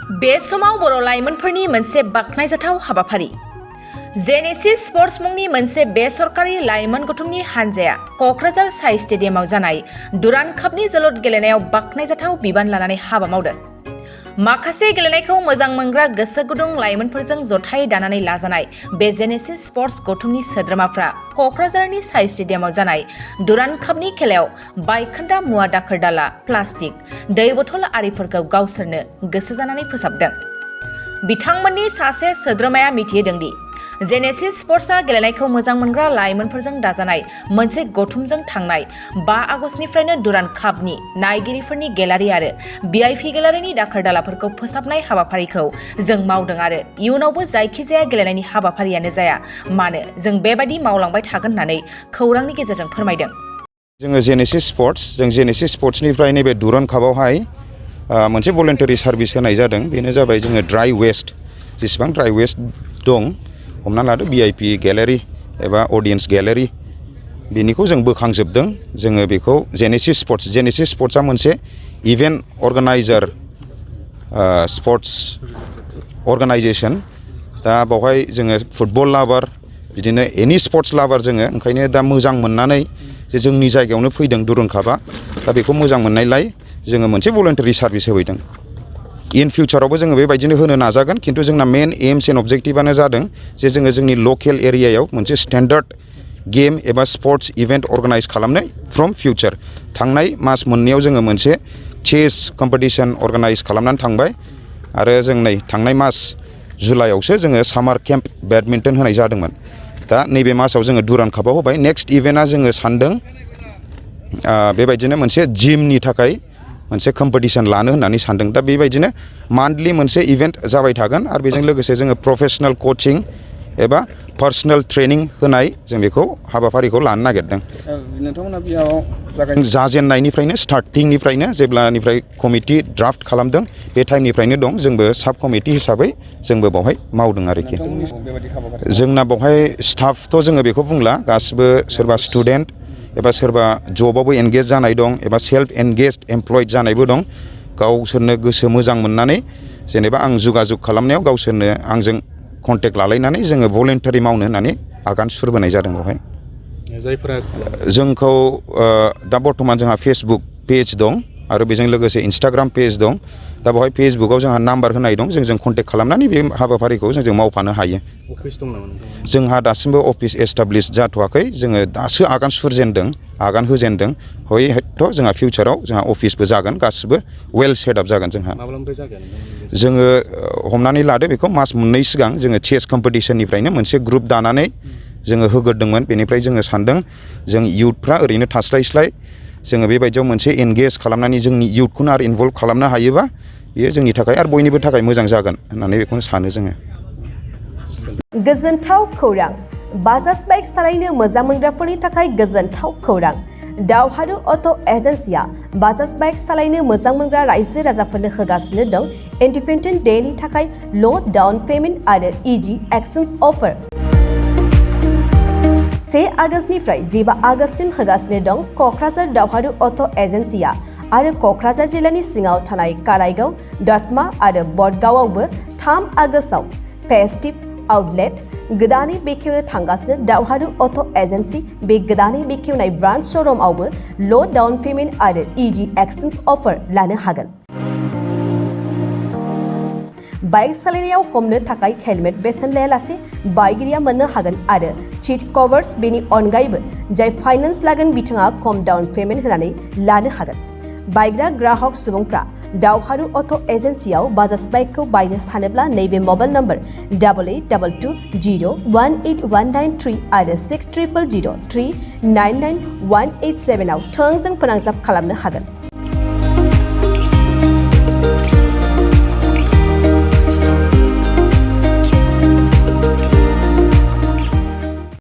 बे समाव बर' लाइमोनफोरनि मोनसे बाख्नायजाथाव हाबाफारि जेनेसिस स्पर्ट्स मुंनि मोनसे बेसरकारि लाइमोन गौथुमनि हानजाया क'क्राझार साइ स्टेडियामाव जानाय दुरान्ड कापनि जोलुर गेलेनायाव बाख्नायजाथाव बिबान लानानै हाबा मावदों। माखासे गेलेनायखौ मोजां मोनग्रा गोसो गुदुं लाइमोनफोरजों जथाय दानानै लाजानाय बे जेनेसिस स्पर्ट्स गौथुमनि सोद्रोमाफ्रा क'क्राझारनि साइ स्टेडियामाव जानाय दुरान्ड कापनि खेलायाव बायखोन्दा मुवा दाखोर दाला, प्लास्टिक, दै बथल आरिफोरखौ गावसोरनो गोसो जानानै फोसाबदों। बिथांमोननि सासे सोद्रोमाया मिथिहोदोंदि जेनेसिस स्पर्ट्सआ गेलेनायखौ मोजां मोनग्रा लाइमोनफोरजों दाजानाय मोनसे गौथुमजों थांनाय 5 आगस्तनिफ्रायनो दुरान्ड कापनि नायगिरिफोरनि गेलारि आरो भिआइपि गेलारिनि दाखोर दालाफोरखौ फोसाबनाय हाबाफारिखौ जों मावदों आरो इयुनावबो जायखिजाया गेलेनायनि हाबाफारियानो जाया मानो जों बेबायदि मावलांबाय थागोन होननानै खौरांनि गेजेरजों फोरमायदों। जोङो जेनेसिस स्पर्ट्सनिफ्राय नैबे दुरान्ड कापआवहाय मोनसे भलेन्टारि सार्भिस होनाय जादों। बेनो जाबाय जोङो ड्राइ वेस्ट जेसेबां ड्राइ वेस्ट दं हमना लादो भिआइपि गेलारि एबा अडियेन्स गेलारि बेनिखौ जों बोखांजोबदों। जोङो बेखौ जेनेसिस स्पर्ट्सआ मोनसे इभेन्ट अर्गानाइजार स्पर्ट्स अर्गानाइजेसन। दा बावहाय जोङो फुटबल लाभार बिदिनो एनि स्पर्ट्स लाभार जोङो ओंखायनो दा मोजां मोननानै जे जोंनि जायगायावनो फैदों दुरान्ड कापआ दा बेखौ मोजां मोननायलाय जोङो मोनसे भलेन्टारि सार्भिस होफैदों। इन फिउचारावबो जोङो बेबायदिनो होनो नाजागोन खिन्थु जोंना मेन एम्स एन्ड अबजेक्टिभआनो जादों जे जोङो जोंनि लकेल एरियायाव मोनसे स्टेन्डार्ड गेम एबा स्पर्ट्स इभेन्ट अर्गानाइज खालामनाय फ्रम फिउचार। थांनाय मास मोननैयाव जोङो मोनसे चेस कम्पिटिसन अर्गानाइज खालामनानै थांबाय आरो जों नै थांनाय मास जुलाइआवसो जोङो सामार केम्प बेडमिन्टन होनाय जादोंमोन। दा नैबे मासाव जोङो दुरान्ड कापआव होबाय। नेक्स्ट इभेन्टआ जोङो सानदों बेबायदिनो मोनसे जिमनि थाखाय मोनसे कम्पिटिसन लानो होननानै सानदों। दा बेबायदिनो मान्थलि मोनसे इभेन्ट जाबाय थागोन आरो बेजों लोगोसे जोङो प्रफेसनेल कचिं एबा पार्सनेल ट्रेनिं होनाय जों बेखौ हाबाफारिखौ लानो नागिरदों। नोंथांमोना बेयाव जाजेननायनिफ्रायनो स्टार्टिंनिफ्रायनो जेब्लानिफ्राय कमिटि ड्राफ्ट खालामदों बे टाइमनिफ्रायनो दं। जोंबो साब कमिटि हिसाबै जोंबो बावहाय मावदों आरोखि। जोंना बावहाय स्टाफथ' जोङो बेखौ बुंला, गासिबो सोरबा स्टुडेन्ट एबा सोरबा जबावबो एनगेज जानाय दं एबा सेल्फ एनगेजड एमप्लयड जानायबो दं। गावसोरनो गोसो मोजां मोननानै जेनेबा आं जुगाजुग खालामनायाव गावसोरनो आंजों कन्टेक्ट लालायनानै जोङो भलेन्टारि मावनो होननानै आगान सुरबोनाय जादों। बेवहाय जायफोरा जोंखौ दा बर्थमान जोंहा फेसबुक पेज दं आरो बेजों लोगोसे इन्सटाग्राम पेज दं। दा बेवहाय फेसबुकाव जोंहा नाम्बार होनाय दं, जोंजों कन्टेक्ट खालामनानै बे हाबाफारिखौ जों मावफानो हायो। अफिस दं नामा? जोंहा दासिमबो अफिस एस्टाब्लिश जाथ'वाखै। जोङो दासो आगान होजेनदों। हयथ' जोंहा फिउचाराव जोंहा अफिसबो जागोन, गासिबो वेल सेटआप जागोन जोंहा। माब्लानिफ्राय जागोन? जोङो हमनानै लादो बेखौ मास मोननै सिगां जोङो चेस कम्पिटिसननिफ्रायनो मोनसे ग्रुप दानानै जोङो होग्रोदोंमोन। बेनिफ्राय जोङो सानदों जों इयुथफ्रा ओरैनो थास्लायस्लाय जोङो बेबायदियाव मोनसे एनगेज खालामनानै जोंनि इयुथखौनो आरो इनभल्भ खालामनो हायोबा बेयो जोंनि थाखाय आरो बयनिबो थाखाय मोजां जागोन होननानै बेखौनो सानो जोङो। गोजोनथाव खौरां! बाजाज बाइक सालायनो मोजां मोनग्राफोरनि थाखाय गोजोनथाव खौरां। दावहारु अट' एजेन्सिया बाजाज बाइक सालायनो मोजां मोनग्रा रायजो राजाफोरनो होगासिनो दं इन्डिपेन्डेन्ट डेनि थाखाय ल' डाउन पेमेन्ट आरो इजि एक्सचेन्ज अफार। 1 आगस्तनिफ्राय 15 आगस्तसिम होगासिनो दं क'क्राझार दावहारु अट' एजेन्सिया आरो क'क्राझार जिल्लानि सिङाव थानाय कारायगाव, दतमा आरो बडगावआवबो 3 आगस्टआव फेस्टिभ आउटलेट गोदानै बेखेवनो थांगासिनो दावहारु अट' एजेन्सि। बे गोदानै बेखेवनाय ब्रान्च श'रुमआवबो ल' डाउन पेमेन्ट आरो इजि एक्सचेन्ज अफार लानो हागोन। बाइक सालायनायाव हमनो थाखाय हेलमेट बेसेन लायालासे बाइगिरिया मोननो हागोन आरो सीट कभार्स। बेनि अनगायैबो जाय फाइनेन्स लागोन बिथाङा खम डाउन पेमेन्ट होनानै लानो हागोन। बायग्रा ग्राहक सुबुंफ्रा दावहारु अट' एजेन्सियाव बाजाज बाइकखौ बायनो सानोब्ला नैबे मबाइल नम्बर 8822018193 आरो 600003991187 आव थोंजों फोनांजाब खालामनो हागोन।